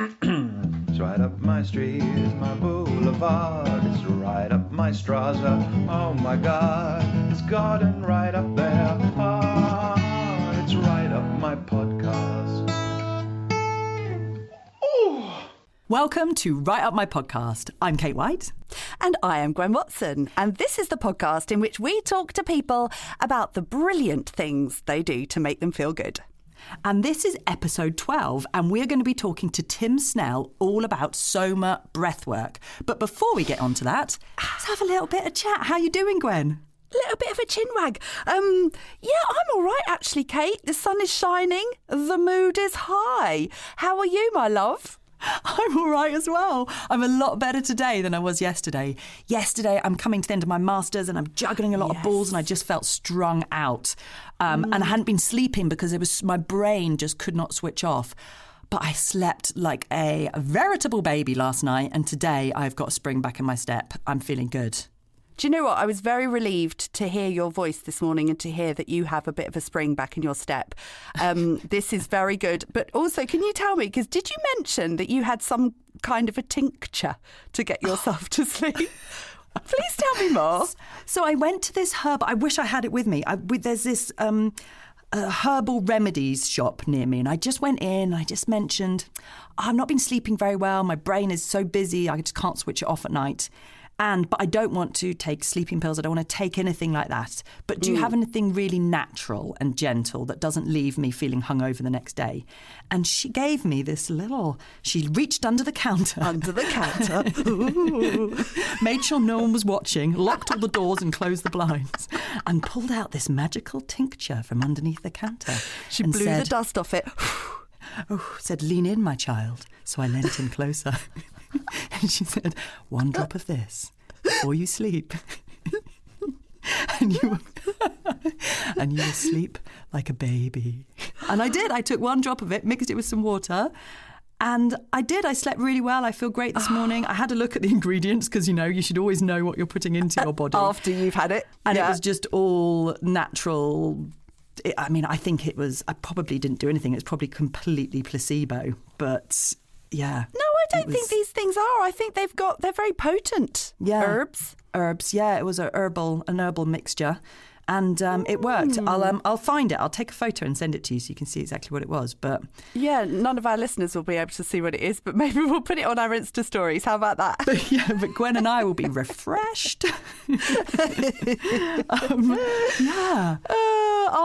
It's right up my street, it's my boulevard. It's right up my Straza, oh my God. It's garden right up there, ah, it's right up my podcast. Ooh. Welcome to Right Up My Podcast. I'm Kate White. And I am Gwen Watson. And this is the podcast in which we talk to people about the brilliant things they do to make them feel good. And this is episode 12, and we're going to be talking to Tim Snell all about SOMA Breathwork. But before we get on to that, let's have a little bit of chat. How you doing, Gwen? Little bit of a chin wag. Yeah, I'm all right, actually, Kate. The sun is shining. The mood is high. How are you, my love? I'm all right as well. I'm a lot better today than I was yesterday. Yesterday, I'm coming to the end of my Masters and I'm juggling a lot of balls and I just felt strung out. And I hadn't been sleeping because my brain just could not switch off. But I slept like a veritable baby last night, and today I've got a spring back in my step. I'm feeling good. Do you know what? I was very relieved to hear your voice this morning and to hear that you have a bit of a spring back in your step. This is very good. But also, can you tell me, because did you mention that you had some kind of a tincture to get yourself to sleep? Please tell me more. So I went to this herb. I wish I had it with me. There's this herbal remedies shop near me, and I just went in and I just mentioned, I've not been sleeping very well. My brain is so busy. I just can't switch it off at night. But I don't want to take sleeping pills. I don't want to take anything like that. But do you have anything really natural and gentle that doesn't leave me feeling hungover the next day? And she gave me this she reached under the counter. Under the counter. Ooh. Made sure no one was watching, locked all the doors and closed the blinds, and pulled out this magical tincture from underneath the counter. She blew the dust off it. Said, lean in, my child. So I leant in closer. And she said, 1 drop of this before you sleep. and you will sleep like a baby. And I did. I took 1 drop of it, mixed it with some water. And I did. I slept really well. I feel great this morning. I had a look at the ingredients because, you should always know what you're putting into your body. After you've had it. And it was just all natural. I think it was, I probably didn't do anything. It's probably completely placebo. But yeah. No, I don't think these things are. I think they're very potent herbs. Herbs, yeah. It was an herbal mixture. And it worked. I'll find it. I'll take a photo and send it to you so you can see exactly what it was. But yeah, none of our listeners will be able to see what it is, but maybe we'll put it on our Insta stories. How about that? But Gwen and I will be refreshed.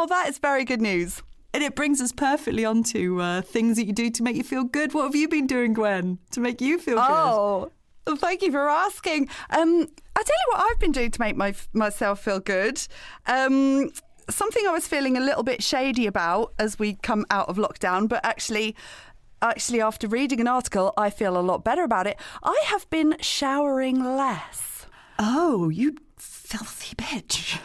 That is very good news. And it brings us perfectly onto things that you do to make you feel good. What have you been doing, Gwen, to make you feel good? Oh, thank you for asking. I'll tell you what I've been doing to make myself feel good. Something I was feeling a little bit shady about as we come out of lockdown, but actually after reading an article, I feel a lot better about it. I have been showering less. Oh, you filthy bitch.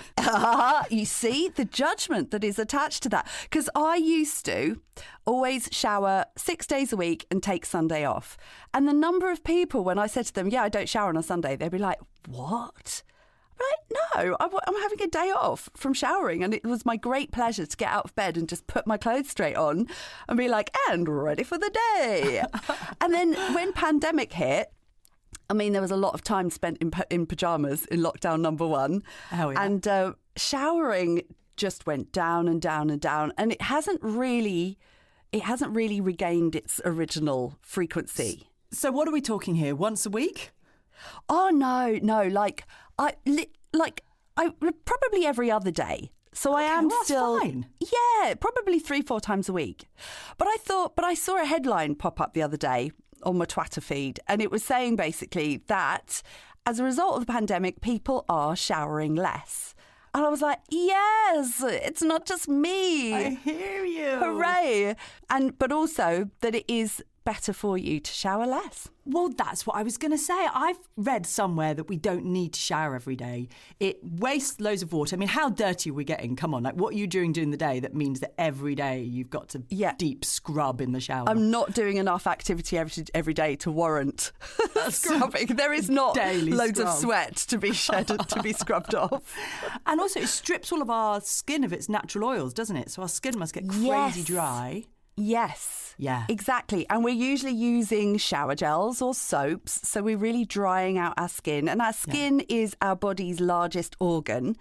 You see the judgment that is attached to that. Because I used to always shower 6 days a week and take Sunday off. And the number of people, when I said to them, I don't shower on a Sunday, they'd be like, what? I'm like, no, I'm having a day off from showering. And it was my great pleasure to get out of bed and just put my clothes straight on and be like, and ready for the day. And then when pandemic hit, there was a lot of time spent in pyjamas in lockdown number 1. Oh, yeah. And showering just went down and down and down. And it hasn't really regained its original frequency. So what are we talking here? Once a week? Oh, no. I probably every other day. So I am still fine. Yeah, probably 3-4 times a week. But I saw a headline pop up the other day on my Twitter feed, and it was saying basically that as a result of the pandemic, people are showering less. And I was like, yes, it's not just me. I hear you. Hooray. But also that it is better for you to shower less. Well, that's what I was going to say. I've read somewhere that we don't need to shower every day. It wastes loads of water. How dirty are we getting? Come on, what are you doing during the day that means that every day you've got to deep scrub in the shower? I'm not doing enough activity every day to warrant scrubbing. There is not daily loads scrub. of sweat to be shed to be scrubbed off. And also it strips all of our skin of its natural oils, doesn't it? So our skin must get crazy dry. Yes. Yeah. Exactly. And we're usually using shower gels or soaps. So we're really drying out our skin. And our skin is our body's largest organ.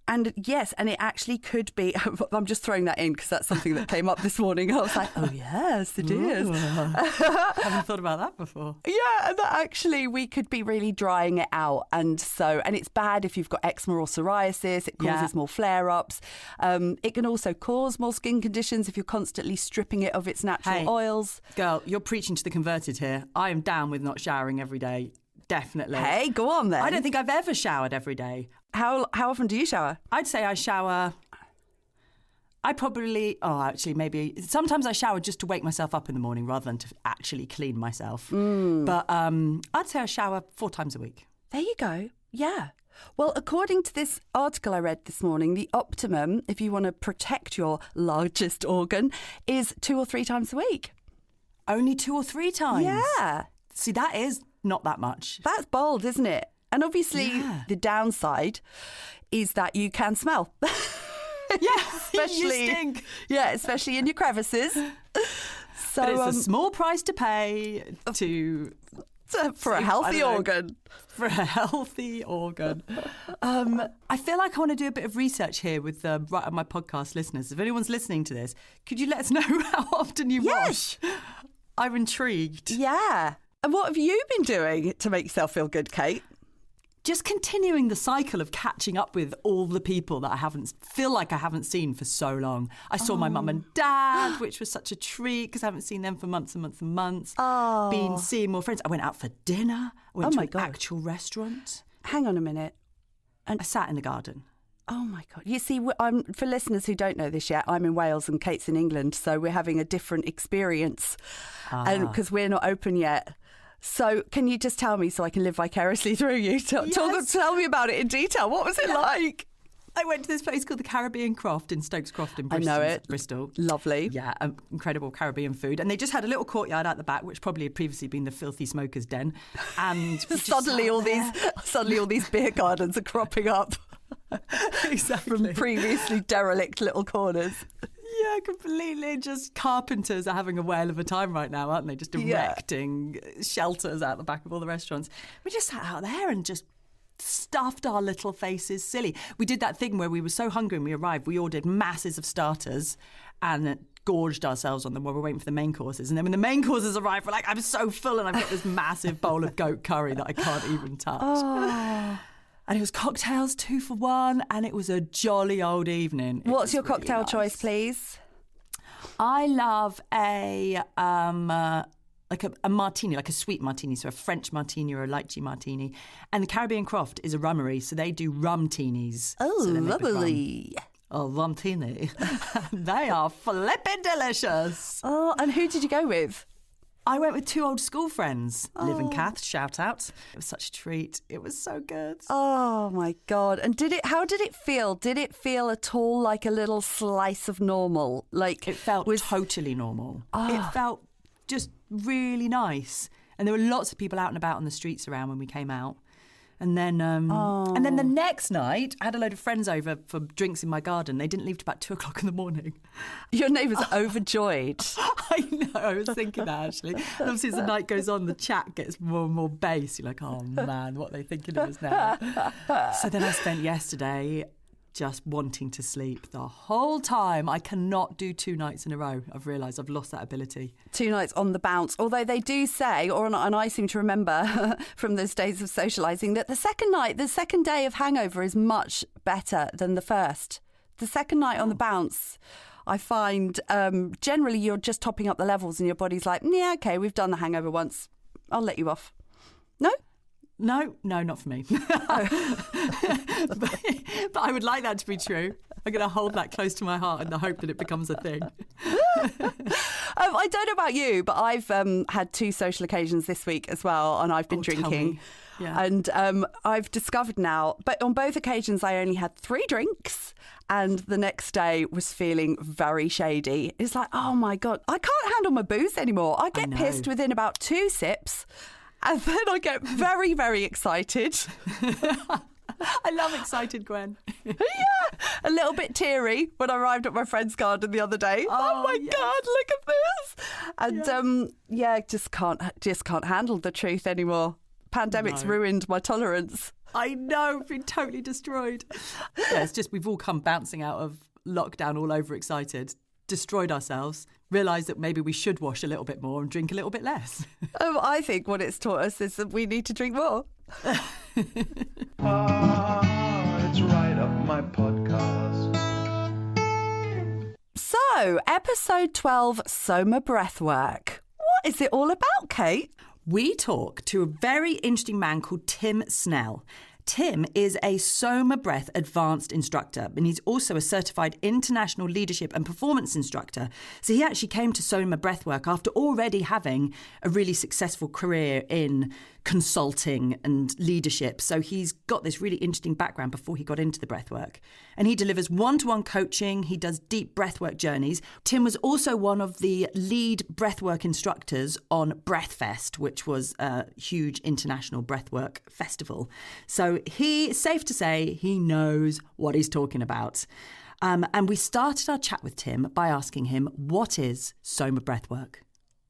And yes, and it actually could be, I'm just throwing that in because that's something that came up this morning. I was like, oh, yes, it is. Haven't thought about that before. Yeah, and that actually we could be really drying it out. And it's bad if you've got eczema or psoriasis. It causes more flare-ups. It can also cause more skin conditions if you're constantly stripping it of its natural oils. Girl, you're preaching to the converted here. I am down with not showering every day. Definitely. Hey, go on then. I don't think I've ever showered every day. How often do you shower? I'd say I shower. Maybe sometimes I shower just to wake myself up in the morning rather than to actually clean myself. But I'd say I shower 4 times a week. There you go. Yeah. Well, according to this article I read this morning, the optimum, if you want to protect your largest organ, is 2 or 3 times a week. Only 2 or 3 times? Yeah. See, that is not that much. That's bold, isn't it? And obviously the downside is that you can smell. You stink. Yeah, especially in your crevices. So but it's a small price to pay for a healthy organ. For a healthy organ. I feel like I want to do a bit of research here with right on my podcast listeners. If anyone's listening to this, could you let us know how often you wash? I'm intrigued. Yeah. And what have you been doing to make yourself feel good, Kate? Just continuing the cycle of catching up with all the people that I haven't seen for so long. I saw my mum and dad, which was such a treat because I haven't seen them for months and months and months. Been seeing more friends. I went out for dinner. I went to an actual restaurant. Hang on a minute. And I sat in the garden. Oh, my God. You see, for listeners who don't know this yet, I'm in Wales and Kate's in England, so we're having a different experience because we're not open yet. So can you just tell me so I can live vicariously through you? Tell me about it in detail. What was it like? I went to this place called the Caribbean Croft in Stokes Croft in Bristol. I know it. Bristol. Lovely. Yeah, incredible Caribbean food. And they just had a little courtyard out the back, which probably had previously been the filthy smoker's den. And suddenly all these beer gardens are cropping up. Exactly. From previously derelict little corners. Yeah, completely. Just carpenters are having a whale of a time right now, aren't they? Just erecting shelters out the back of all the restaurants. We just sat out there and just stuffed our little faces silly. We did that thing where we were so hungry when we arrived, we ordered masses of starters and gorged ourselves on them while we were waiting for the main courses. And then when the main courses arrived, we're like, I'm so full and I've got this massive bowl of goat curry that I can't even touch. Oh. And it was cocktails 2 for 1, and it was a jolly old evening. What's your cocktail choice, please? I love a martini, like a sweet martini, so a French martini or a lychee martini. And the Caribbean Croft is a rummery, so they do rum-tinis. Oh, so lovely. Oh, rum-tini. They are flippin' delicious. Oh, and who did you go with? I went with 2 old school friends, Liv and Kath, shout out. It was such a treat. It was so good. Oh, my God. And how did it feel? Did it feel at all like a little slice of normal? Like it felt totally normal. It felt just really nice. And there were lots of people out and about on the streets around when we came out. And then the next night, I had a load of friends over for drinks in my garden. They didn't leave till about 2 o'clock in the morning. Your neighbours are overjoyed. I know, I was thinking that actually. And obviously as the night goes on, the chat gets more and more bass. You're like, oh man, what are they thinking of us now? So then I spent yesterday just wanting to sleep the whole time. I cannot do 2 nights in a row. I've realised I've lost that ability. 2 nights on the bounce. Although they do say, and I seem to remember from those days of socialising, that the second day of hangover is much better than the first. The second night on the bounce, I find generally you're just topping up the levels and your body's like, yeah, okay, we've done the hangover once. I'll let you off. No? No, not for me. but I would like that to be true. I'm going to hold that close to my heart in the hope that it becomes a thing. I don't know about you, but I've had 2 social occasions this week as well, and I've been drinking. Yeah. And I've discovered now, but on both occasions I only had 3 drinks, and the next day was feeling very shady. It's like, oh my God, I can't handle my booze anymore. I get pissed within about 2 sips. And then I get very, very excited. I love excited Gwen. Yeah, a little bit teary when I arrived at my friend's garden the other day. Oh my yes. God, look at this! And just can't handle the truth anymore. Pandemic's ruined my tolerance. I know, been totally destroyed. Yeah, it's just we've all come bouncing out of lockdown all overexcited, destroyed ourselves, realised that maybe we should wash a little bit more and drink a little bit less. I think what it's taught us is that we need to drink more. It's right up my podcast. So, episode 12, SOMA Breathwork. What is it all about, Kate? We talk to a very interesting man called Tim Snell. Tim is a SOMA Breath Advanced Instructor, and he's also a certified international leadership and performance instructor. So he actually came to SOMA Breathwork after already having a really successful career in consulting and leadership. So he's got this really interesting background before he got into the breathwork. And he delivers one-to-one coaching. He does deep breathwork journeys. Tim was also one of the lead breathwork instructors on Breathfest, which was a huge international breathwork festival. So safe to say, he knows what he's talking about. And we started our chat with Tim by asking him, what is SOMA Breathwork?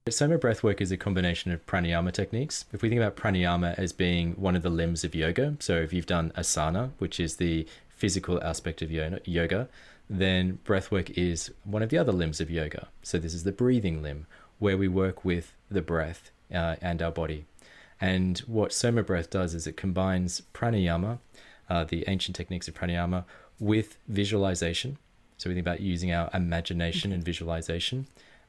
SOMA Breathwork is a combination of pranayama techniques. If we think about pranayama as being one of the limbs of yoga, so if you've done asana, which is the physical aspect of yoga, then breathwork is one of the other limbs of yoga. So this is the breathing limb, where we work with the breath and our body. And what SOMA Breath does is it combines pranayama, the ancient techniques of pranayama, with visualization. So we think about using our imagination and visualization,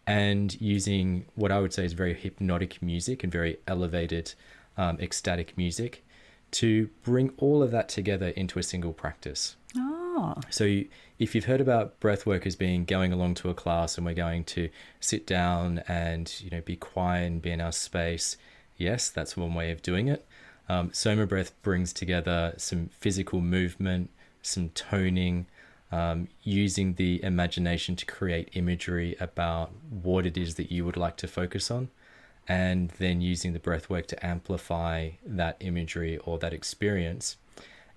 and using what I would say is very hypnotic music and very elevated, ecstatic music to bring all of that together into a single practice. Oh. So if you've heard about breathwork as being going along to a class and we're going to sit down and be quiet and be in our space, yes, that's one way of doing it. SOMA Breath brings together some physical movement, some toning, using the imagination to create imagery about what it is that you would like to focus on, and then using the breath work to amplify that imagery or that experience.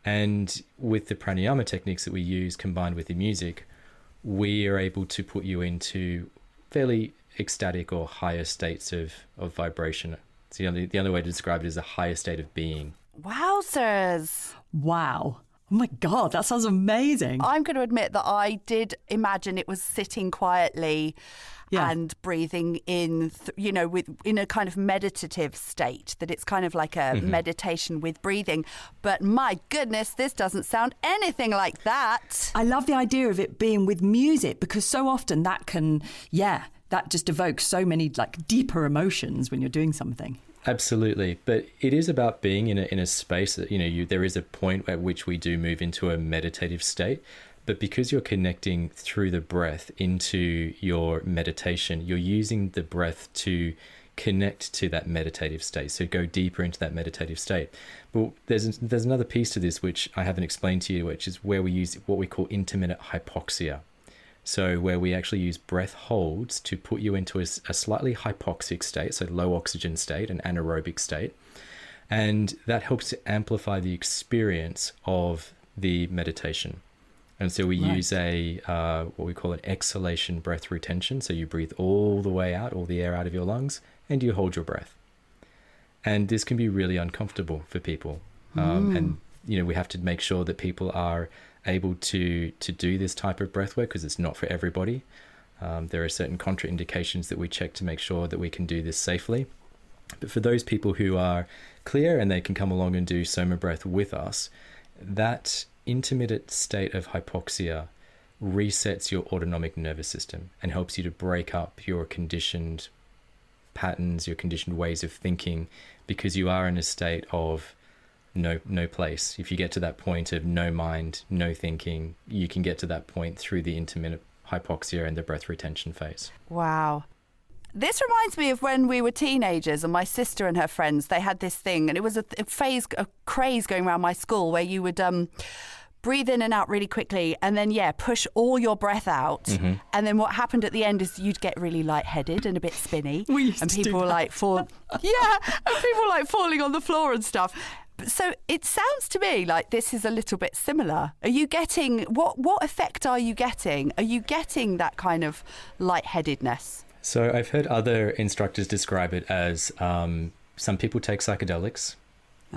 And with the pranayama techniques that we use combined with the music, we are able to put you into fairly ecstatic or higher states of vibration. It's the only way to describe it is a higher state of being. Wowzers. Wow. Oh my God, that sounds amazing. I'm going to admit that I did imagine it was sitting quietly and breathing in, in a kind of meditative state, that it's kind of like a meditation with breathing. But my goodness, this doesn't sound anything like that. I love the idea of it being with music, because so often that can, that just evokes so many deeper emotions when you're doing something. Absolutely. But it is about being in a space that, there is a point at which we do move into a meditative state. But because you're connecting through the breath into your meditation, you're using the breath to connect to that meditative state. So go deeper into that meditative state. But there's another piece to this, which I haven't explained to you, which is where we use what we call intermittent hypoxia. So where we actually use breath holds to put you into a slightly hypoxic state, so low oxygen state, an anaerobic state. And that helps to amplify the experience of the meditation. And so we use what we call an exhalation breath retention. So you breathe all the way out, all the air out of your lungs, and you hold your breath. And this can be really uncomfortable for people. And, we have to make sure that people are able to do this type of breath work, because it's not for everybody. There are certain contraindications that we check to make sure that we can do this safely. But for those people who are clear and they can come along and do SOMA Breath with us, that intermittent state of hypoxia resets your autonomic nervous system and helps you to break up your conditioned patterns, your conditioned ways of thinking, because you are in a state of no place. If you get to that point of no mind, no thinking, you can get to that point through the intermittent hypoxia and the breath retention phase. Wow. This reminds me of when we were teenagers and my sister and her friends, they had this thing, and it was a craze going around my school where you would breathe in and out really quickly and then, push all your breath out. And then what happened at the end is you'd get really lightheaded and a bit spinny. We used and to people do were that. and people were falling on the floor and stuff. So it sounds to me like this is a little bit similar. Are you getting, what effect are you getting? Are you getting that kind of lightheadedness? So I've heard other instructors describe it as some people take psychedelics,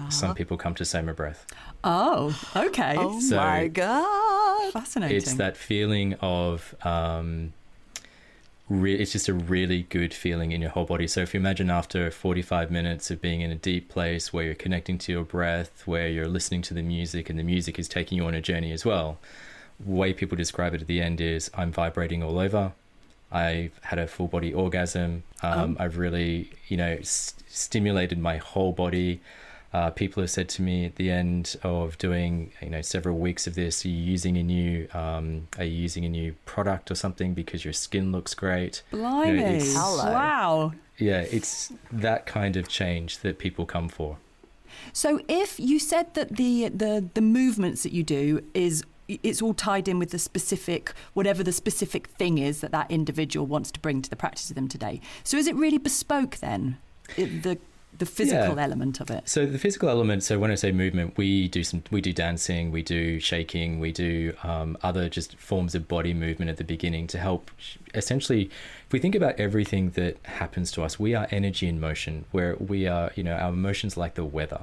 some people come to SOMA Breath. Oh, okay. Oh my God. Fascinating. It's that feeling of, it's just a really good feeling in your whole body. So if you imagine after 45 minutes of being in a deep place where you're connecting to your breath, where you're listening to the music and the music is taking you on a journey as well, the way people describe it at the end is I'm vibrating all over. I've had a full body orgasm. I've really, stimulated my whole body. People have said to me at the end of doing, several weeks of this, are you using a new product or something because your skin looks great? Blimey. Wow. Yeah, it's that kind of change that people come for. So if you said that the movements that you do it's all tied in with the specific, whatever the specific thing is that individual wants to bring to the practice of them today. So is it really bespoke then, the physical element of it? So the physical element, so when I say movement, we do dancing, we do shaking, we do other just forms of body movement at the beginning to help. Essentially, if we think about everything that happens to us, we are energy in motion, where we are, our emotions like the weather.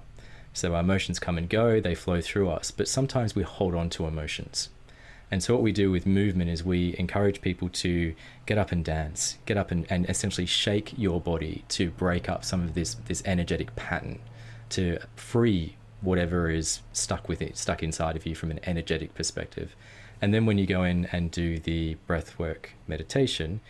So our emotions come and go, they flow through us, but sometimes we hold on to emotions. And so what we do with movement is we encourage people to get up and dance, get up and essentially shake your body to break up some of this energetic pattern, to free whatever is stuck inside of you from an energetic perspective. And then when you go in and do the breathwork meditation,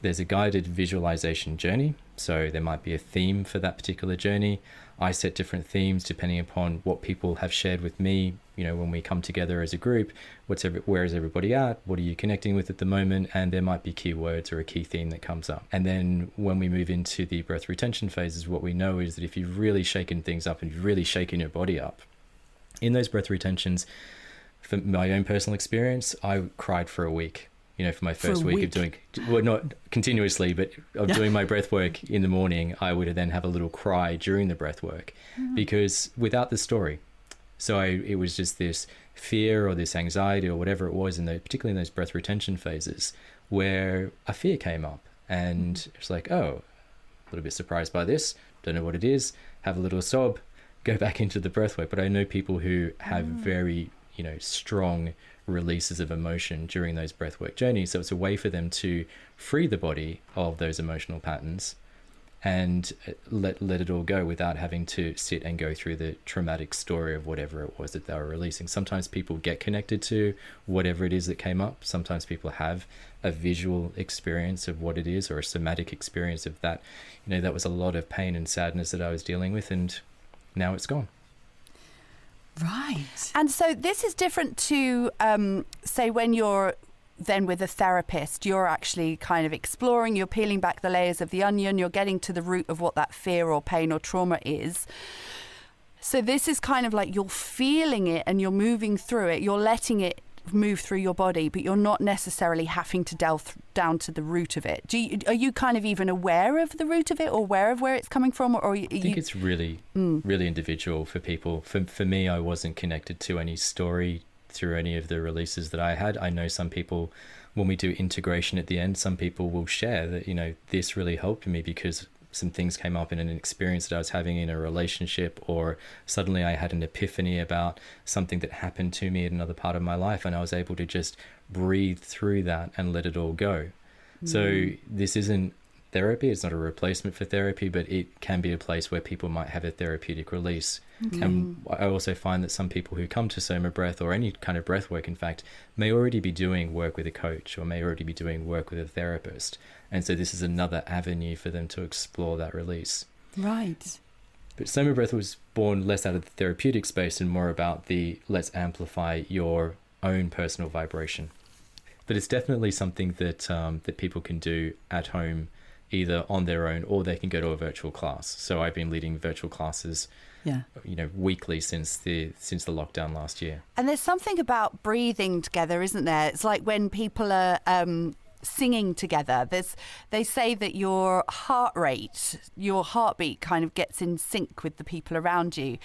there's a guided visualization journey. So there might be a theme for that particular journey. I set different themes depending upon what people have shared with me. When we come together as a group, where is everybody at? What are you connecting with at the moment? And there might be keywords or a key theme that comes up. And then when we move into the breath retention phases, what we know is that if you've really shaken things up and you've really shaken your body up, in those breath retentions, for my own personal experience, I cried for a week. For my first week of doing, well, not continuously, but of doing my breath work in the morning, I would then have a little cry during the breath work because without the story. So it was just this fear or this anxiety or whatever it was, particularly in those breath retention phases, where a fear came up. And it's like, oh, a little bit surprised by this, don't know what it is, have a little sob, go back into the breath work. But I know people who have very, strong releases of emotion during those breathwork journeys. So it's a way for them to free the body of those emotional patterns and let it all go without having to sit and go through the traumatic story of whatever it was that they were releasing. Sometimes people get connected to whatever it is that came up. Sometimes people have a visual experience of what it is or a somatic experience of that. That was a lot of pain and sadness that I was dealing with, and now it's gone. Right. And so this is different to, say, when you're then with a therapist, you're actually kind of exploring, you're peeling back the layers of the onion, you're getting to the root of what that fear or pain or trauma is. So this is kind of like you're feeling it and you're moving through it, you're letting it move through your body, but you're not necessarily having to delve down to the root of it. Are you kind of even aware of the root of it or aware of where it's coming from? Or I think it's really individual for people. For me, I wasn't connected to any story through any of the releases that I had. I know some people, when we do integration at the end, some people will share that, this really helped me because some things came up in an experience that I was having in a relationship, or suddenly I had an epiphany about something that happened to me at another part of my life, and I was able to just breathe through that and let it all go. So this isn't therapy, it's not a replacement for therapy, but it can be a place where people might have a therapeutic release. And I also find that some people who come to SOMA Breath or any kind of breath work, in fact, may already be doing work with a coach or may already be doing work with a therapist. And so this is another avenue for them to explore that release. Right. But SOMA Breath was born less out of the therapeutic space and more about the let's amplify your own personal vibration. But it's definitely something that that people can do at home, either on their own or they can go to a virtual class. So I've been leading virtual classes weekly since the lockdown last year. And there's something about breathing together, isn't there? It's like when people are singing together. They say that your heart rate, your heartbeat kind of gets in sync with the people around you.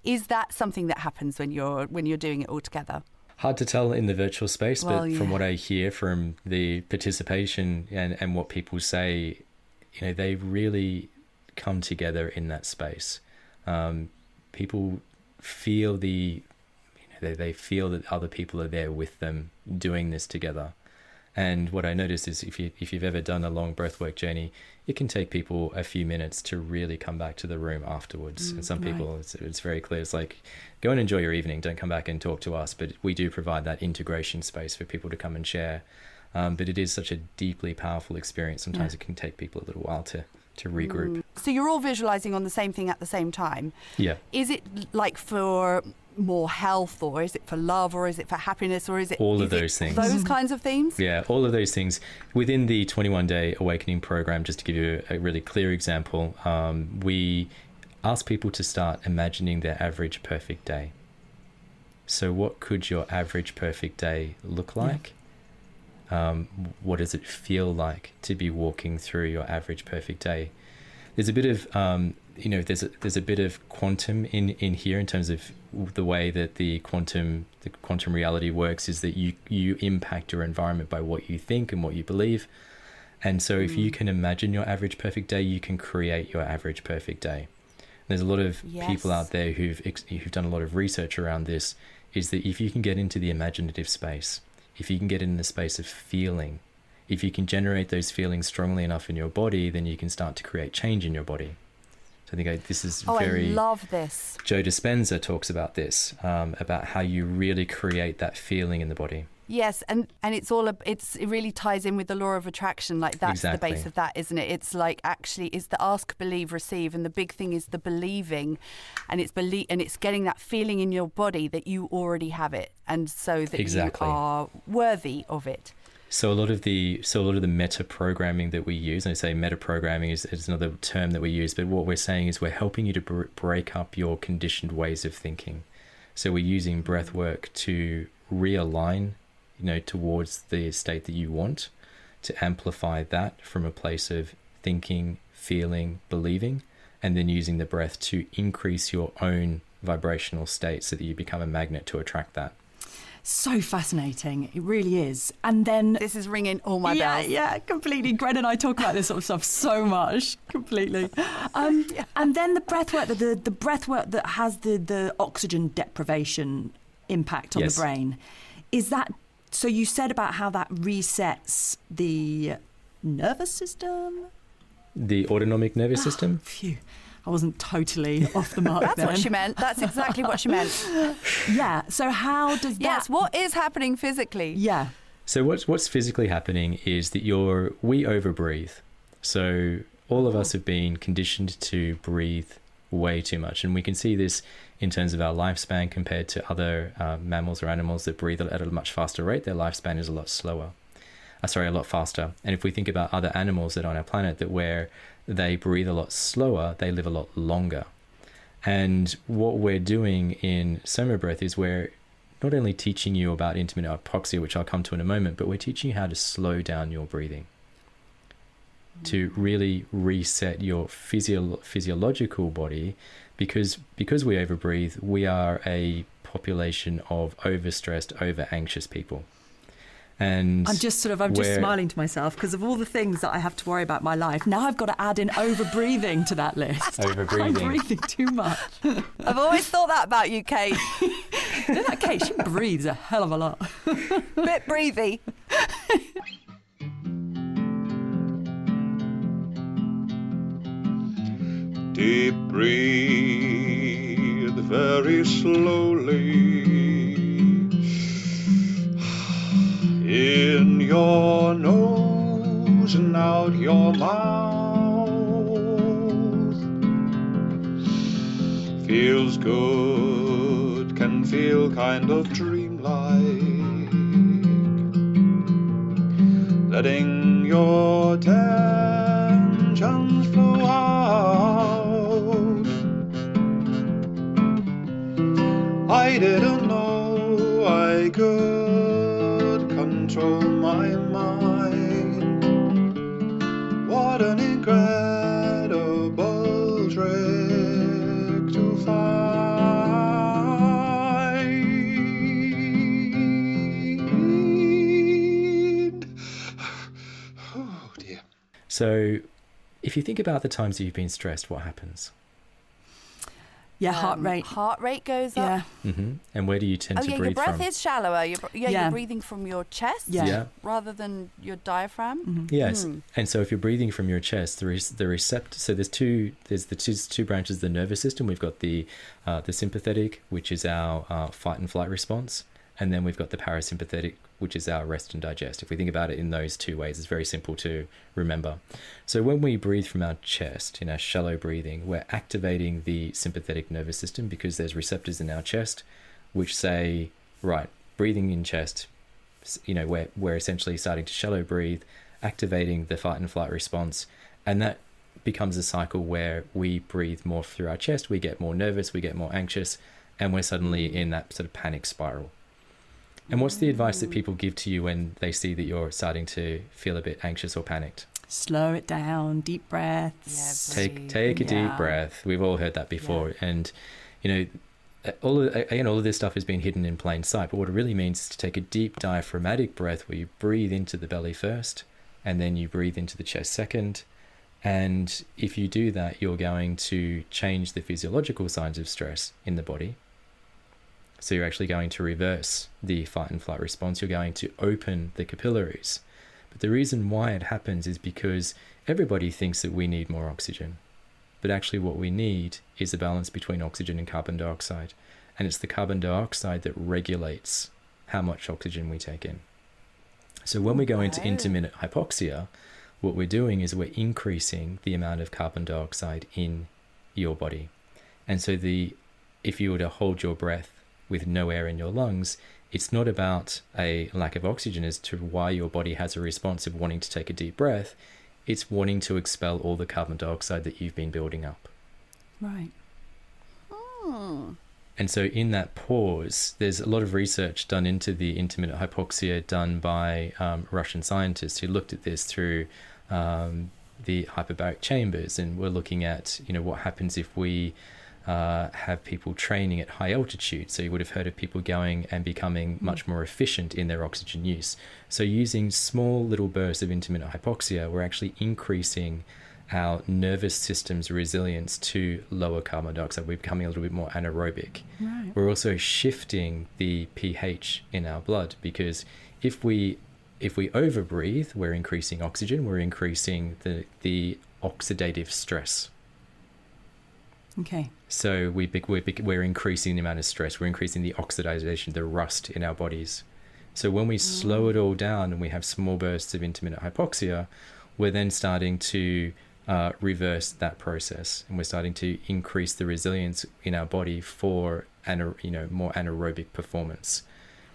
Is that something that happens when you're doing it all together? Hard to tell in the virtual space, Well, but yeah. from what I hear from the participation and what people say, they really come together in that space. People feel they feel that other people are there with them doing this together. And what I noticed is if you've ever done a long breathwork journey, it can take people a few minutes to really come back to the room afterwards. And some people, it's very clear. It's like, go and enjoy your evening. Don't come back and talk to us. But we do provide that integration space for people to come and share. But it is such a deeply powerful experience. Sometimes it can take people a little while to regroup. So you're all visualizing on the same thing at the same time. Yeah. Is it like for more health, or is it for love, or is it for happiness, or is it all of those things? Those kinds of themes? Yeah, all of those things. Within the 21-day awakening program, just to give you a really clear example, we ask people to start imagining their average perfect day. So what could your average perfect day look like? What does it feel like to be walking through your average perfect day? There's a bit of there's a bit of quantum in here in terms of the way that the quantum reality works, is that you impact your environment by what you think and what you believe. And so if you can imagine your average perfect day, you can create your average perfect day. There's a lot of people out there who've done a lot of research around this, is that if you can get into the imaginative space, if you can get in the space of feeling, if you can generate those feelings strongly enough in your body, then you can start to create change in your body. So I think this is very... I love this. Joe Dispenza talks about this, about how you really create that feeling in the body. Yes, and it really ties in with the law of attraction. Like that's the base of that, isn't it? It's like actually it's the ask, believe, receive, and the big thing is the believing, and it's getting that feeling in your body that you already have it, and so that you are worthy of it. So a lot of the meta programming that we use, and I say meta programming is another term that we use, but what we're saying is we're helping you to break up your conditioned ways of thinking. So we're using breath work to realign, towards the state that you want, to amplify that from a place of thinking, feeling, believing, and then using the breath to increase your own vibrational state so that you become a magnet to attract that. So fascinating. It really is. And then... This is ringing all my bells. Yeah, completely. Gren and I talk about this sort of stuff so much. Completely. And then the breath work, the breath work that has the oxygen deprivation impact on the brain. Is that... So you said about how that resets the nervous system? The autonomic nervous system? Phew. I wasn't totally off the mark That's then. what she meant. That's exactly what she meant. Yeah. So how does that... Yes, what is happening physically? Yeah. So what's physically happening is that we overbreathe. So all of us have been conditioned to breathe way too much. And we can see this in terms of our lifespan compared to other mammals or animals that breathe at a much faster rate. Their lifespan is a lot faster. And if we think about other animals that are on our planet where they breathe a lot slower, they live a lot longer. And what we're doing in SOMA Breath is we're not only teaching you about intermittent hypoxia, which I'll come to in a moment, but we're teaching you how to slow down your breathing, to really reset your physiological body, because we overbreathe, we are a population of overstressed, over-anxious people. And I'm just smiling to myself because of all the things that I have to worry about in my life. Now I've got to add in over-breathing to that list. Over-breathing. I'm breathing too much. I've always thought that about you, Kate. You know that Kate, she breathes a hell of a lot. Bit breathy. Deep breathe very slowly in your nose and out your mouth. Feels good, can feel kind of dreamlike. Letting your tensions flow out. I didn't know I could control my mind. So if you think about the times that you've been stressed, what happens? Yeah, heart rate. Heart rate goes up. Yeah. And where do you tend to breathe your breath from? is shallower. You're breathing from your chest rather than your diaphragm. Yes. And so if you're breathing from your chest, the receptor. So there's the two branches of the nervous system. We've got the sympathetic, which is our fight and flight response, and then we've got the parasympathetic, which is our rest and digest. If we think about it in those two ways, it's very simple to remember. So when we breathe from our chest, in our shallow breathing, we're activating the sympathetic nervous system because there's receptors in our chest which say, right, breathing in chest, we're essentially starting to shallow breathe, activating the fight and flight response, and that becomes a cycle where we breathe more through our chest, we get more nervous, we get more anxious, and we're suddenly in that sort of panic spiral. And what's the advice that people give to you when they see that you're starting to feel a bit anxious or panicked? Slow it down, deep breaths. Take a deep breath. We've all heard that before. And, all of this stuff has been hidden in plain sight. But what it really means is to take a deep diaphragmatic breath where you breathe into the belly first, and then you breathe into the chest second. And if you do that, you're going to change the physiological signs of stress in the body. So you're actually going to reverse the fight and flight response. You're going to open the capillaries. But the reason why it happens is because everybody thinks that we need more oxygen. But actually what we need is a balance between oxygen and carbon dioxide. And it's the carbon dioxide that regulates how much oxygen we take in. So when we go into intermittent hypoxia, what we're doing is we're increasing the amount of carbon dioxide in your body. And so if you were to hold your breath with no air in your lungs, it's not about a lack of oxygen as to why your body has a response of wanting to take a deep breath. It's wanting to expel all the carbon dioxide that you've been building up. Right. And so in that pause, there's a lot of research done into the intermittent hypoxia done by Russian scientists who looked at this through the hyperbaric chambers, and we're looking at what happens if we have people training at high altitude. So you would have heard of people going and becoming much more efficient in their oxygen use. So using small little bursts of intermittent hypoxia, we're actually increasing our nervous system's resilience to lower carbon dioxide. We're becoming a little bit more anaerobic. Right. We're also shifting the pH in our blood, because if we overbreathe, we're increasing oxygen, we're increasing the oxidative stress. Okay. So we're increasing the amount of stress, we're increasing the oxidization, the rust in our bodies. So when we slow it all down and we have small bursts of intermittent hypoxia, we're then starting to reverse that process, and we're starting to increase the resilience in our body for more anaerobic performance.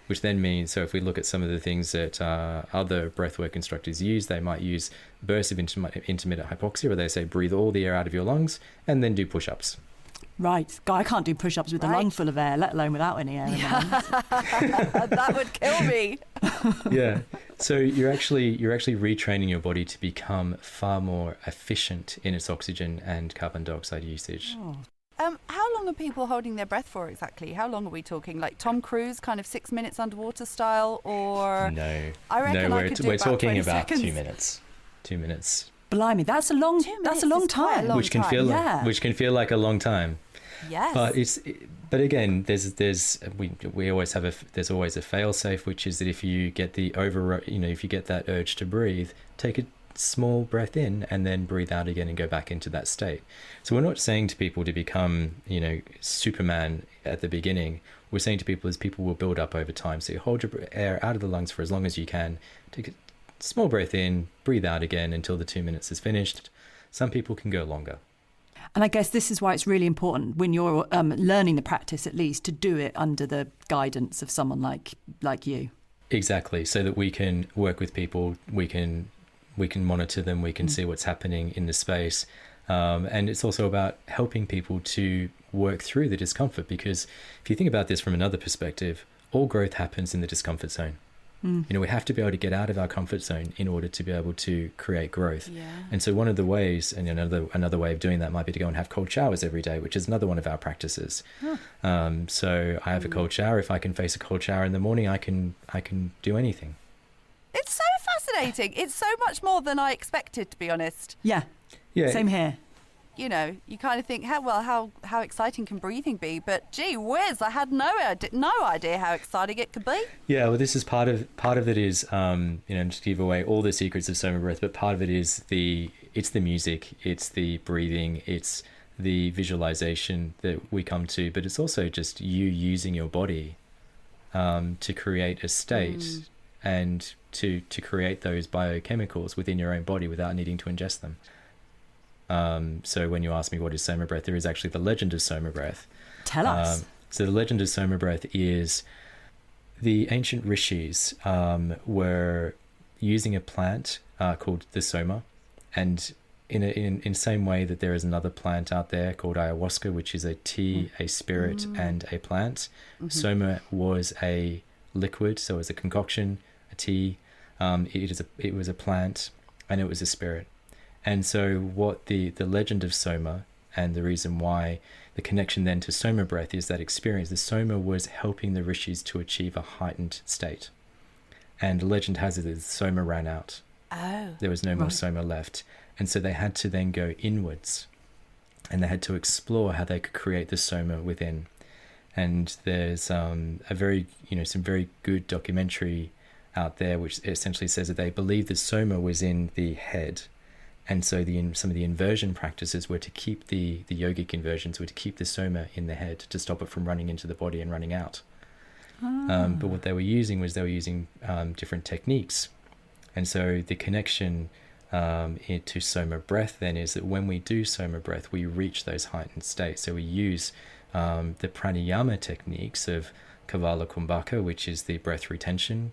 Which then means, so if we look at some of the things that other breathwork instructors use, they might use bursts of intermittent hypoxia, where they say breathe all the air out of your lungs and then do push-ups. Right. God, I can't do push-ups with a lung full of air, let alone without any air in my lungs. That would kill me. Yeah. So you're actually retraining your body to become far more efficient in its oxygen and carbon dioxide usage. How long are people holding their breath for exactly? How long are we talking? Like Tom Cruise, kind of 6 minutes underwater style, or No. I reckon I could do we're about talking 20 about seconds. 2 minutes. 2 minutes. Blimey, that's a long. 2 That's minutes a long is quite a time. long Which can time. feel like a long time. Yes. But again, we always have there's always a fail safe, which is that if you get if you get that urge to breathe, take a small breath in and then breathe out again and go back into that state. So we're not saying to people to become Superman at the beginning. We're saying to people people will build up over time. So you hold your air out of the lungs for as long as you can, take a small breath in, breathe out again until the 2 minutes is finished. Some people can go longer. And I guess this is why it's really important when you're learning the practice, at least, to do it under the guidance of someone like you. Exactly, so that we can work with people, we can monitor them, we can see what's happening in the space. And it's also about helping people to work through the discomfort, because if you think about this from another perspective, all growth happens in the discomfort zone. We have to be able to get out of our comfort zone in order to be able to create growth. Yeah. And so one of the ways, and another way of doing that might be to go and have cold showers every day, which is another one of our practices. So I have a cold shower. If I can face a cold shower in the morning, I can do anything. It's so fascinating. It's so much more than I expected, to be honest. Yeah. Same here. You know, you kind of think, how exciting can breathing be? But gee whiz, I had no idea how exciting it could be. Yeah, well, this is part of it is, just give away all the secrets of SOMA Breath, but part of it is it's the music, it's the breathing, it's the visualization that we come to, but it's also just you using your body to create a state and to create those biochemicals within your own body without needing to ingest them. So when you ask me what is SOMA Breath, there is actually the legend of SOMA Breath. Tell us. So the legend of SOMA Breath is the ancient rishis were using a plant called the soma, and in the same way that there is another plant out there called ayahuasca, which is a tea, a spirit, and a plant. Soma was a liquid, so it was a concoction, a tea. It was a plant, and it was a spirit. And so what the legend of Soma, and the reason why the connection then to SOMA Breath is that experience, the Soma was helping the rishis to achieve a heightened state. And the legend has it that the Soma ran out. Oh. There was no more Soma left. And so they had to then go inwards, and they had to explore how they could create the Soma within. And there's some very good documentary out there which essentially says that they believe the Soma was in the head. And so some of the inversion practices were to keep the yogic inversions were to keep the Soma in the head to stop it from running into the body and running out. But what they were using was different techniques. And so the connection to SOMA Breath then is that when we do SOMA Breath, we reach those heightened states. So we use the pranayama techniques of Kavala Kumbhaka, which is the breath retention,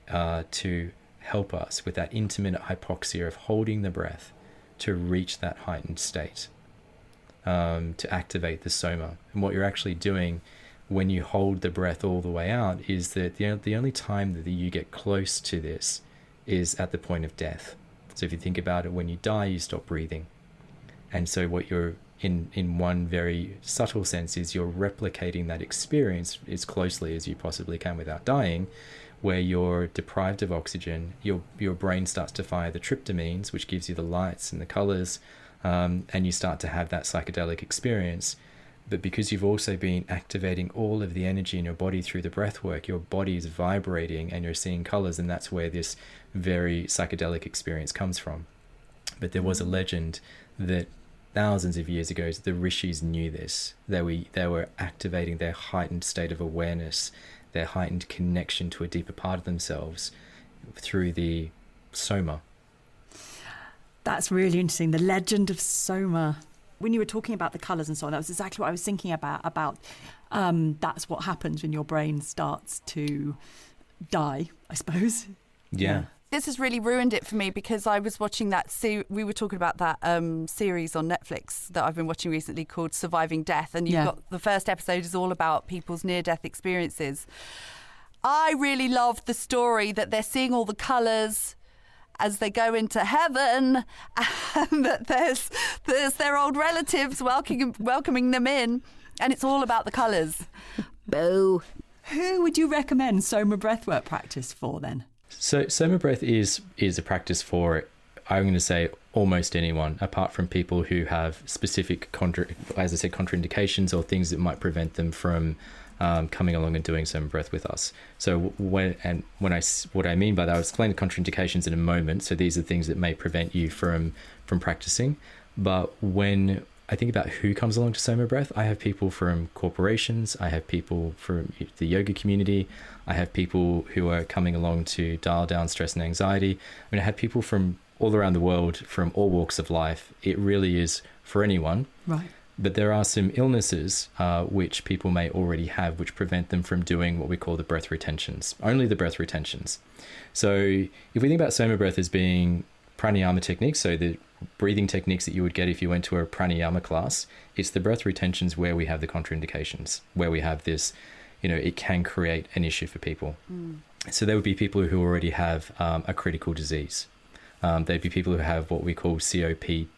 to help us with that intermittent hypoxia of holding the breath to reach that heightened state, to activate the Soma. And what you're actually doing when you hold the breath all the way out is that the only time that you get close to this is at the point of death. So if you think about it, when you die, you stop breathing. And so what you're in one very subtle sense is you're replicating that experience as closely as you possibly can without dying, where you're deprived of oxygen, your brain starts to fire the tryptamines, which gives you the lights and the colors, and you start to have that psychedelic experience. But because you've also been activating all of the energy in your body through the breath work, your body is vibrating and you're seeing colors, and that's where this very psychedelic experience comes from. But there was a legend that thousands of years ago, the rishis knew this. They were activating their heightened state of awareness, their heightened connection to a deeper part of themselves through the Soma. That's really interesting. The legend of Soma. When you were talking about the colours and so on, that was exactly what I was thinking about that's what happens when your brain starts to die, I suppose. Yeah. This has really ruined it for me because I was watching that we were talking about that series on Netflix that I've been watching recently called Surviving Death, and you've got the first episode is all about people's near-death experiences. I really loved the story that they're seeing all the colours as they go into heaven, and that there's their old relatives welcoming them in, and it's all about the colours. Boo. Who would you recommend SOMA Breathwork practice for then? So SOMA Breath is a practice for, I'm going to say, almost anyone, apart from people who have specific, contraindications or things that might prevent them from coming along and doing SOMA Breath with us. So what I mean by that, I'll explain the contraindications in a moment. So these are things that may prevent you from practicing. But when I think about who comes along to SOMA Breath, I have people from corporations, I have people from the yoga community, I have people who are coming along to dial down stress and anxiety. I have people from all around the world, from all walks of life. It really is for anyone. Right. But there are some illnesses which people may already have, which prevent them from doing what we call the breath retentions, only the breath retentions. So if we think about SOMA Breath as being pranayama techniques, so the breathing techniques that you would get if you went to a pranayama class, it's the breath retentions where we have the contraindications, where we have this, it can create an issue for people. So there would be people who already have a critical disease. There'd be people who have what we call COPD.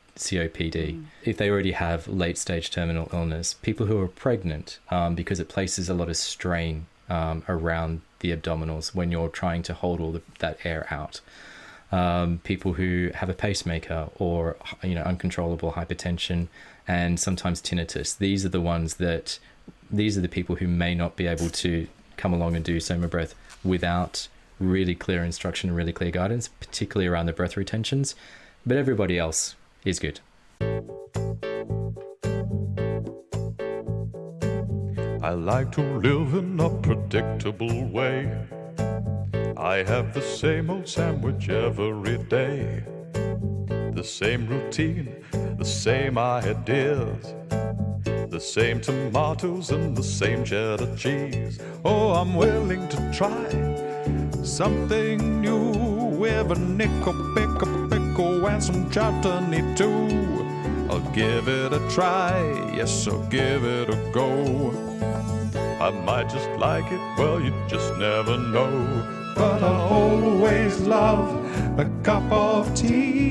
If they already have late stage terminal illness, people who are pregnant, because it places a lot of strain around the abdominals when you're trying to hold all that air out. people who have a pacemaker or, uncontrollable hypertension and sometimes tinnitus. These are the people who may not be able to come along and do SOMA Breath without really clear instruction and really clear guidance, particularly around the breath retentions. But everybody else is good. I like to live in a predictable way. I have the same old sandwich every day. The same routine, the same ideas, the same tomatoes and the same cheddar cheese. Oh, I'm willing to try something new with a nickel, pickle, and some chutney too. I'll give it a try, yes, I'll give it a go. I might just like it, well, you just never know. But I'll always love a cup of tea.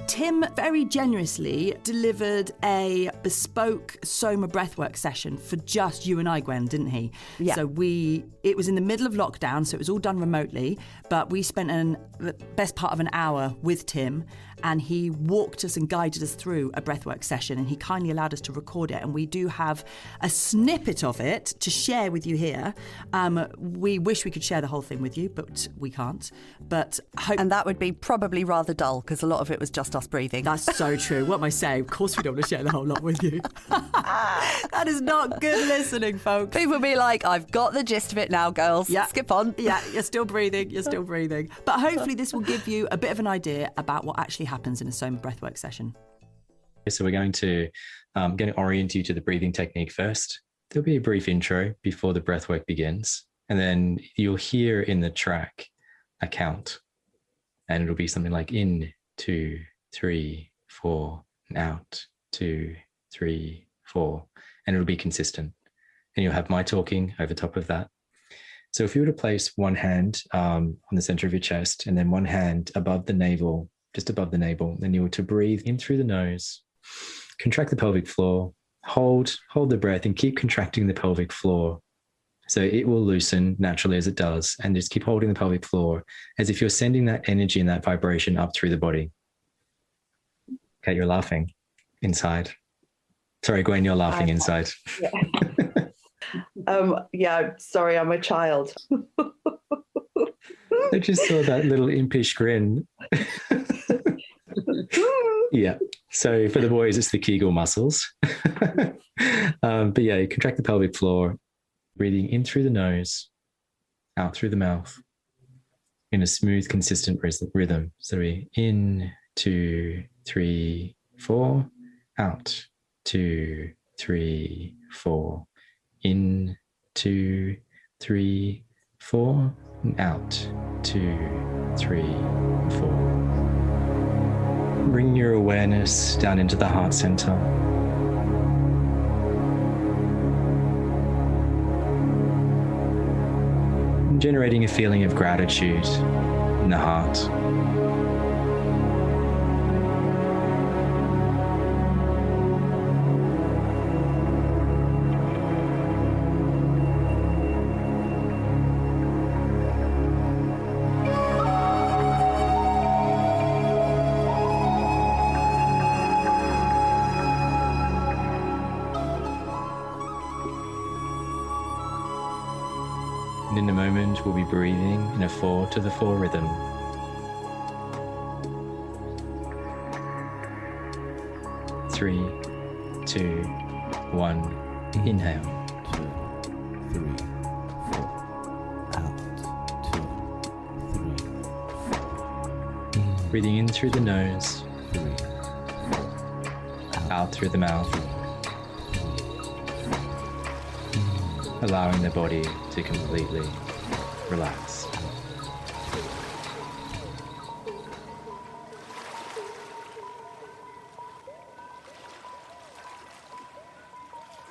Tim very generously delivered a bespoke SOMA Breathwork session for just you and I, Gwen, didn't he? Yeah. So it was in the middle of lockdown, so it was all done remotely, but we spent the best part of an hour with Tim, and he walked us and guided us through a breathwork session, and he kindly allowed us to record it, and we do have a snippet of it to share with you here. We wish we could share the whole thing with you, but we can't. And that would be probably rather dull, because a lot of it was just us breathing. That's so true. What am I saying? Of course we don't want to share the whole lot with you. That is not good listening, folks. People will be like, I've got the gist of it now, girls. Yeah. Skip on. Yeah, you're still breathing. But hopefully this will give you a bit of an idea about what actually happens in a SOMA Breathwork session. So we're going to orient you to the breathing technique first. There'll be a brief intro before the breathwork begins, and then you'll hear in the track a count, and it'll be something like in, 2, 3, 4, and out, 2, 3, 4, and it'll be consistent. And you'll have my talking over top of that. So if you were to place one hand on the center of your chest and then one hand above the navel, just above the navel, then you were to breathe in through the nose, contract the pelvic floor, hold the breath and keep contracting the pelvic floor. So it will loosen naturally as it does, and just keep holding the pelvic floor as if you're sending that energy and that vibration up through the body. Okay, you're laughing inside. Sorry, Gwen, you're laughing inside. Yeah, sorry, I'm a child. I just saw that little impish grin. Yeah. So for the boys, it's the Kegel muscles. But yeah, you contract the pelvic floor, breathing in through the nose, out through the mouth, in a smooth, consistent rhythm. So we in, 2, 3, 4, out, 2, 3, 4, in, 2, 3, 4, and out, 2, 3, 4. Bring your awareness down into the heart center. Generating a feeling of gratitude in the heart. And in a moment, we'll be breathing in a 4-to-the-4 rhythm. Three, 2, 1, inhale. 2, 3, 4. Out. 2, 3, 4. Breathing in through the nose, 3, 4. out through the mouth, allowing the body to completely relax.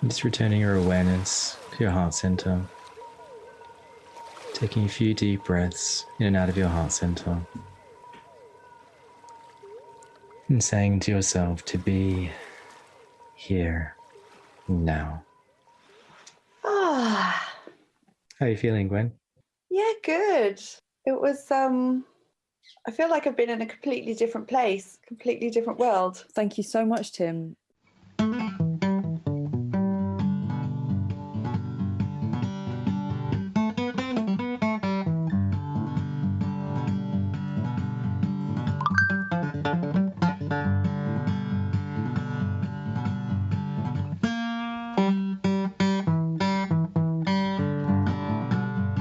Just returning your awareness to your heart center, taking a few deep breaths in and out of your heart center, and saying to yourself to be here now. How are you feeling, Gwen? Yeah, good. It was, I feel like I've been in a completely different place, completely different world. Thank you so much, Tim.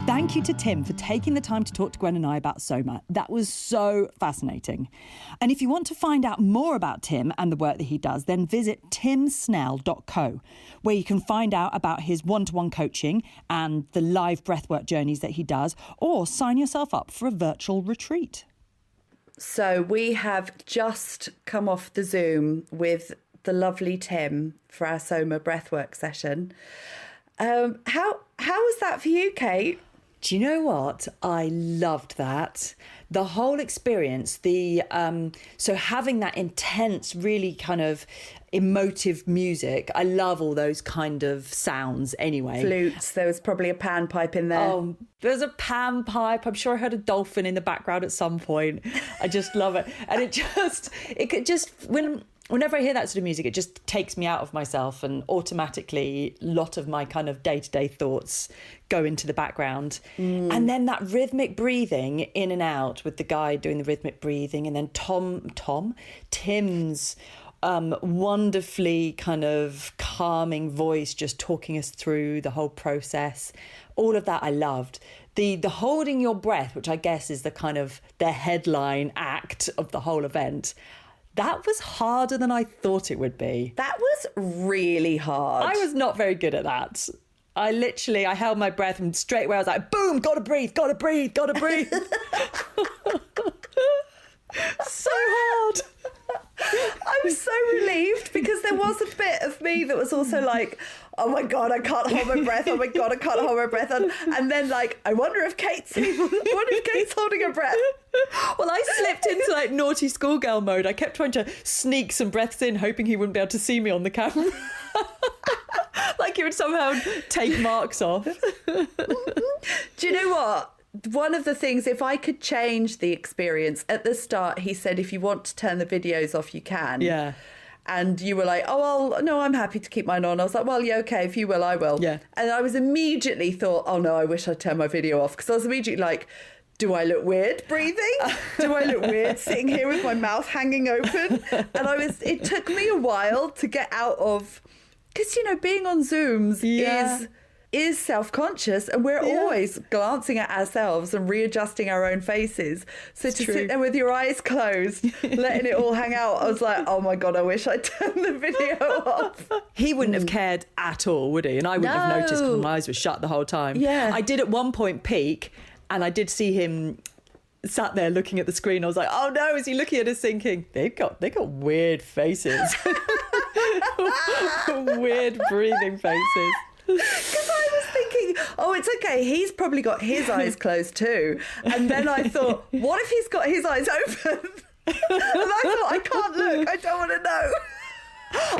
Thank you to Tim for taking the time to talk to Gwen and I about SOMA. That was so fascinating. And if you want to find out more about Tim and the work that he does, then visit timsnell.co, where you can find out about his one-to-one coaching and the live breathwork journeys that he does, or sign yourself up for a virtual retreat. So we have just come off the Zoom with the lovely Tim for our SOMA Breathwork session. How was that for you, Kate? Do you know what? I loved that. The whole experience, so having that intense, really kind of emotive music. I love all those kind of sounds anyway. Flutes, there was probably a panpipe in there. Oh, there's a panpipe. I'm sure I heard a dolphin in the background at some point. I just love it. And whenever I hear that sort of music, it just takes me out of myself, and automatically a lot of my kind of day-to-day thoughts go into the background. And then that rhythmic breathing in and out with the guy doing the rhythmic breathing, and then Tim's wonderfully kind of calming voice just talking us through the whole process. All of that I loved. The holding your breath, which I guess is the kind of the headline act of the whole event. That was harder than I thought it would be. That was really hard. I was not very good at that. I held my breath, and straight away I was like, boom, gotta breathe. So hard. I was so relieved, because there was a bit of me that was also like, oh my God, I can't hold my breath. Oh my God, I can't hold my breath. And then like, I wonder if Kate's holding her breath. Well, I slipped into like naughty schoolgirl mode. I kept trying to sneak some breaths in, hoping he wouldn't be able to see me on the camera. Like he would somehow take marks off. Do you know what? One of the things, if I could change the experience, at the start, he said, if you want to turn the videos off, you can. Yeah. And you were like, oh, well, no, I'm happy to keep mine on. I was like, well, yeah, okay, if you will, I will. Yeah. And I was immediately thought, oh, no, I wish I'd turn my video off. Because I was immediately like, do I look weird breathing? Do I look weird sitting here with my mouth hanging open? And it took me a while to get out of, because, being on Zooms is self-conscious, and we're always glancing at ourselves and readjusting our own faces. So to sit there with your eyes closed, letting it all hang out, I was like, oh my God, I wish I'd turned the video off. He wouldn't have cared at all, would he? And I wouldn't have noticed because my eyes were shut the whole time. Yeah. I did at one point peek, and I did see him sat there looking at the screen. I was like, oh no, is he looking at us thinking, they got weird faces. Weird breathing faces. Because I was thinking, oh, it's okay, he's probably got his eyes closed too. And then I thought, what if he's got his eyes open? And I thought, I can't look, I don't want to know.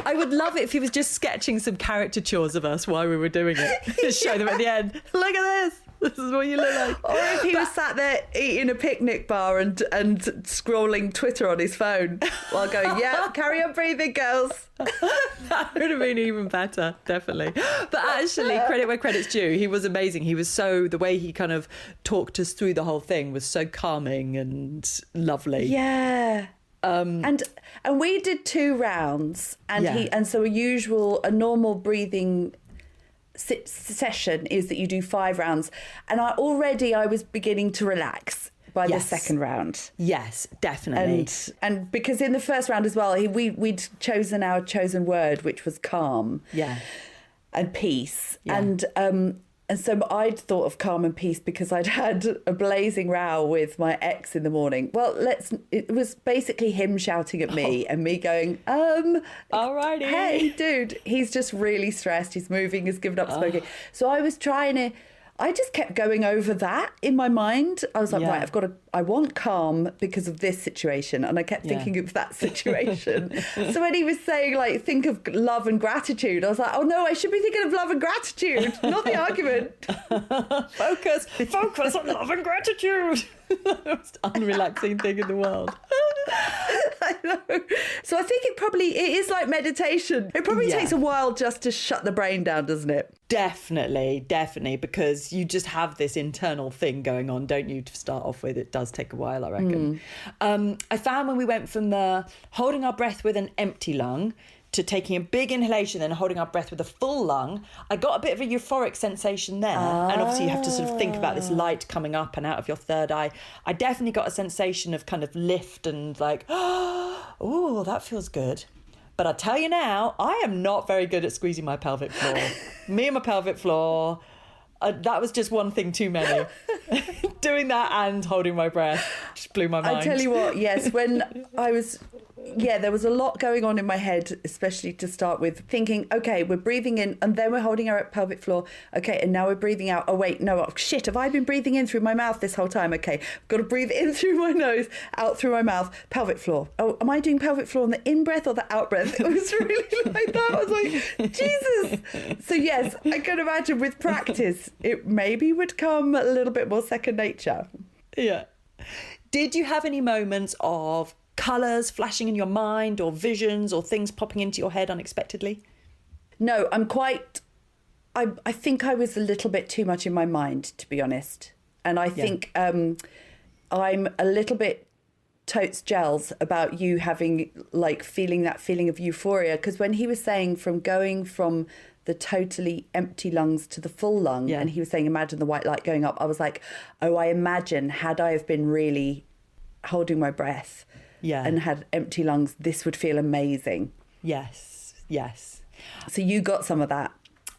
I would love it if he was just sketching some caricatures of us while we were doing it. Just show them at the end. Look at this. This is what you look like. Or if he was sat there eating a picnic bar and scrolling Twitter on his phone while going, yeah, carry on breathing, girls. That would have been even better, definitely. But actually, credit where credit's due. He was amazing. The way he kind of talked us through the whole thing was so calming and lovely. Yeah. And we did 2 rounds, and so a normal breathing session is that you do 5 rounds, and I was beginning to relax by the second round. Yes, definitely. And because in the first round as well, we'd chosen our chosen word, which was calm. Yeah. And peace. Yeah. And so I'd thought of calm and peace because I'd had a blazing row with my ex in the morning. Well, it was basically him shouting at me and me going, alrighty. Hey, dude, he's just really stressed. He's moving, he's given up smoking. So I was trying to, I just kept going over that in my mind. I was like, Yeah. right, I want calm because of this situation. And I kept thinking of that situation. So when he was saying, like, think of love and gratitude, I was like, oh no, I should be thinking of love and gratitude, not the argument. Focus on love and gratitude. The most unrelaxing thing in the world. I know. So I think it is like meditation. It probably takes a while just to shut the brain down, doesn't it? Definitely, because you just have this internal thing going on, don't you, to start off with. It does take a while, I reckon. I found when we went from the holding our breath with an empty lung to taking a big inhalation and holding our breath with a full lung, I got a bit of a euphoric sensation there. And obviously you have to sort of think about this light coming up and out of your third eye. I definitely got a sensation of kind of lift and like, oh, that feels good. But I tell you now, I am not very good at squeezing my pelvic floor. Me and my pelvic floor, that was just one thing too many. Doing that and holding my breath just blew my mind. I tell you what, yes, when I was... Yeah, there was a lot going on in my head, especially to start with, thinking, okay, we're breathing in and then we're holding our pelvic floor. Okay, and now we're breathing out. Oh, wait, no, shit, have I been breathing in through my mouth this whole time? Okay, I've got to breathe in through my nose, out through my mouth, pelvic floor. Oh, am I doing pelvic floor on the in-breath or the out-breath? It was really like that. I was like, Jesus. So, yes, I can imagine with practice, it maybe would come a little bit more second nature. Yeah. Did you have any moments of colours flashing in your mind or visions or things popping into your head unexpectedly? No, I think I was a little bit too much in my mind, to be honest. And I think I'm a little bit totes gels about you having, like, feeling that feeling of euphoria. Because when he was saying from going from the totally empty lungs to the full lung, and he was saying, imagine the white light going up, I was like, oh, I imagine had I have been really holding my breath and had empty lungs, this would feel amazing. Yes. So you got some of that?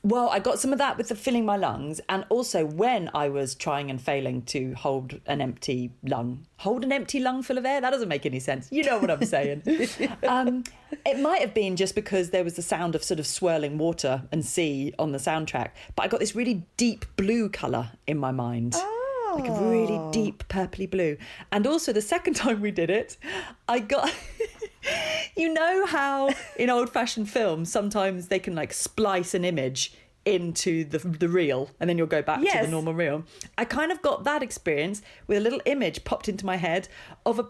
Well, I got some of that with the filling my lungs, and also when I was trying and failing to hold an empty lung. Hold an empty lung full of air? That doesn't make any sense. You know what I'm saying. It might have been just because there was the sound of sort of swirling water and sea on the soundtrack, but I got this really deep blue colour in my mind. Like a really deep purpley blue. And also the second time we did it, I got... You know how in old-fashioned films, sometimes they can like splice an image into the reel and then you'll go back to the normal reel. I kind of got that experience with a little image popped into my head of a...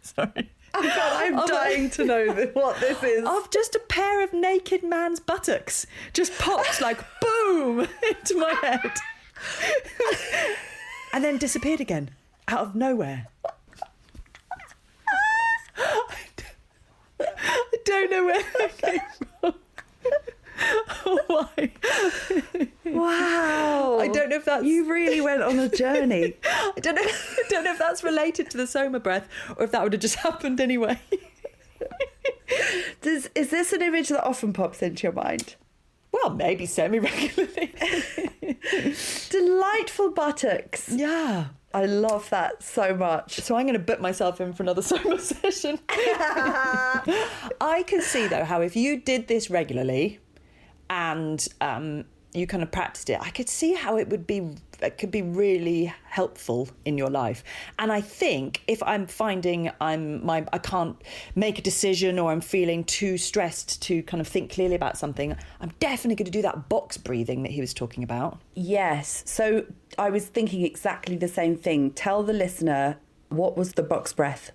Sorry. Oh God, I'm dying to know what this is. Of just a pair of naked man's buttocks just popped like boom into my head. And then disappeared again, out of nowhere. I don't know where that came from. Why? Wow. I don't know if that's... You really went on a journey. I don't know if that's related to the SOMA breath or if that would have just happened anyway. Is this an image that often pops into your mind? Well, maybe semi-regularly. Delightful buttocks. Yeah. I love that so much. So I'm going to book myself in for another SOMA session. I can see, though, how if you did this regularly and you kind of practiced it, I could see how it could be really helpful in your life. And I think if I'm finding I can't make a decision or I'm feeling too stressed to kind of think clearly about something, I'm definitely going to do that box breathing that he was talking about. Yes. So I was thinking exactly the same thing. Tell the listener, what was the box breath?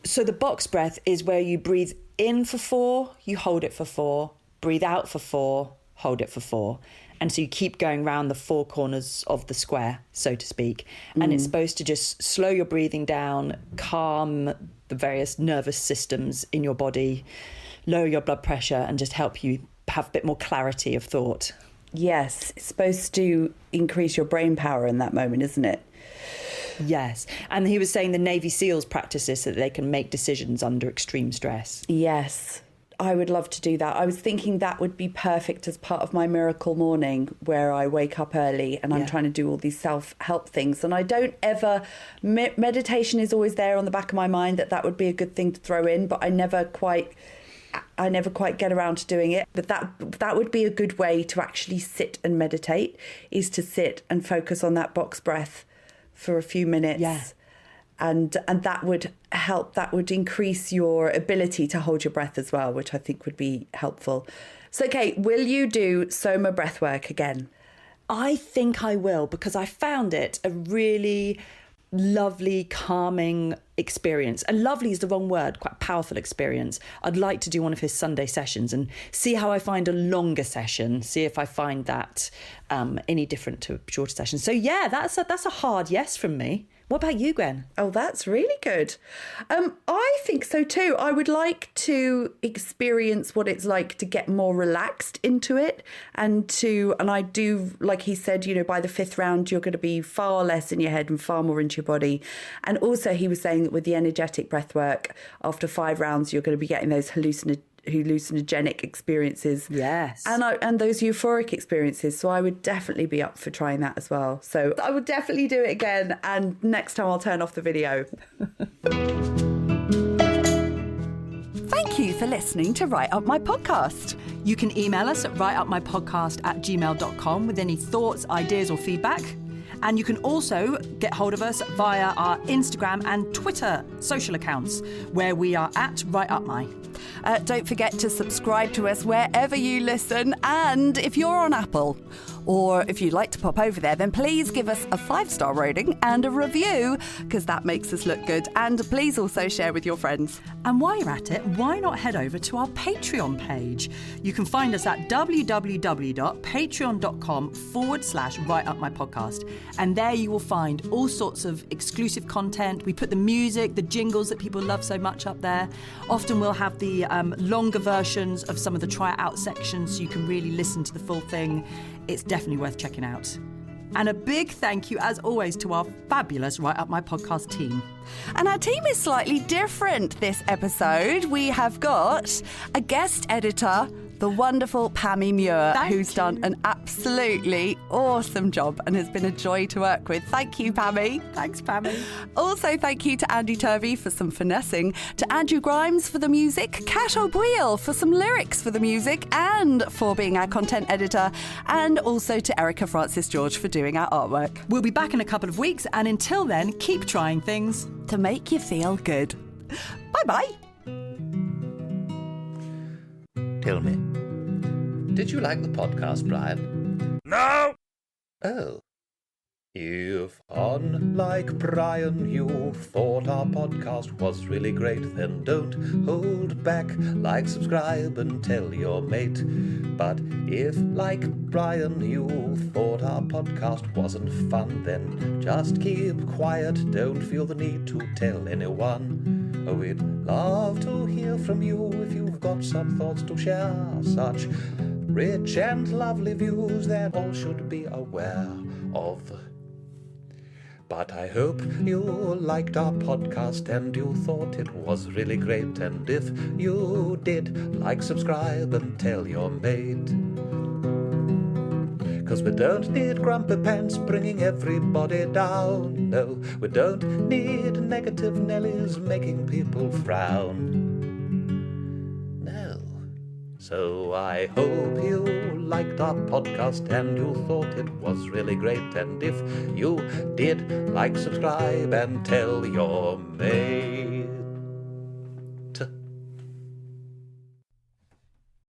So the box breath is where you breathe in for 4, you hold it for 4, breathe out for 4, hold it for 4. And so you keep going round the 4 corners of the square, so to speak. And it's supposed to just slow your breathing down, calm the various nervous systems in your body, lower your blood pressure, and just help you have a bit more clarity of thought. Yes, it's supposed to increase your brain power in that moment, isn't it? Yes. And he was saying the Navy SEALs practice this so that they can make decisions under extreme stress. Yes. I would love to do that. I was thinking that would be perfect as part of my miracle morning where I wake up early and I'm trying to do all these self-help things. And I don't ever... meditation is always there on the back of my mind that would be a good thing to throw in, but I never quite I never quite get around to doing it. But that would be a good way to actually sit and meditate, is to sit and focus on that box breath for a few minutes. Yeah. And that would help. That would increase your ability to hold your breath as well, which I think would be helpful. So, Kate, will you do SOMA Breathwork again? I think I will, because I found it a really lovely, calming experience. And lovely is the wrong word, quite powerful experience. I'd like to do one of his Sunday sessions and see how I find a longer session, see if I find that any different to a shorter session. So yeah, that's a hard yes from me. What about you, Gwen? Oh, that's really good. I think so too. I would like to experience what it's like to get more relaxed into it, and I do, like he said, by the 5th round, you're going to be far less in your head and far more into your body. And also he was saying that with the energetic breath work, after 5 rounds, you're going to be getting those hallucinogenic experiences. Yes. And those euphoric experiences. So I would definitely be up for trying that as well. So I would definitely do it again. And next time I'll turn off the video. Thank you for listening to Write Up My Podcast. You can email us at writeupmypodcast@gmail.com with any thoughts, ideas or feedback. And you can also get hold of us via our Instagram and Twitter social accounts, where we are at WriteUpMy. Don't forget to subscribe to us wherever you listen. And if you're on Apple, or if you'd like to pop over there, then please give us a 5-star rating and a review, because that makes us look good. And please also share with your friends. And while you're at it, why not head over to our Patreon page? You can find us at www.patreon.com/WriteUpMyPodcast. And there you will find all sorts of exclusive content. We put the music, the jingles that people love so much up there. Often we'll have the longer versions of some of the try-out sections, so you can really listen to the full thing. It's definitely worth checking out. And a big thank you, as always, to our fabulous Write Up My Podcast team. And our team is slightly different this episode. We have got a guest editor, the wonderful Pammy Muir, who's done an absolutely awesome job and has been a joy to work with. Thank you, Pammy. Thanks, Pammy. Also, thank you to Andy Turvey for some finessing, to Andrew Grimes for the music, Kat O'Boyle for some lyrics for the music and for being our content editor, and also to Erica Francis George for doing our artwork. We'll be back in a couple of weeks, and until then, keep trying things to make you feel good. Bye-bye. Tell me, did you like the podcast, Brian? No! Oh. If, unlike Brian, you thought our podcast was really great, then don't hold back. Like, subscribe, and tell your mate. But if, like Brian, you thought our podcast wasn't fun, then just keep quiet. Don't feel the need to tell anyone. We'd love to hear from you if you've got some thoughts to share. Such rich and lovely views that all should be aware of. But I hope you liked our podcast and you thought it was really great. And if you did, like, subscribe, and tell your mate. 'Cause we don't need grumpy pants bringing everybody down. No, we don't need negative Nellies making people frown. No. So I hope you liked our podcast and you thought it was really great. And if you did, like, subscribe, and tell your mate.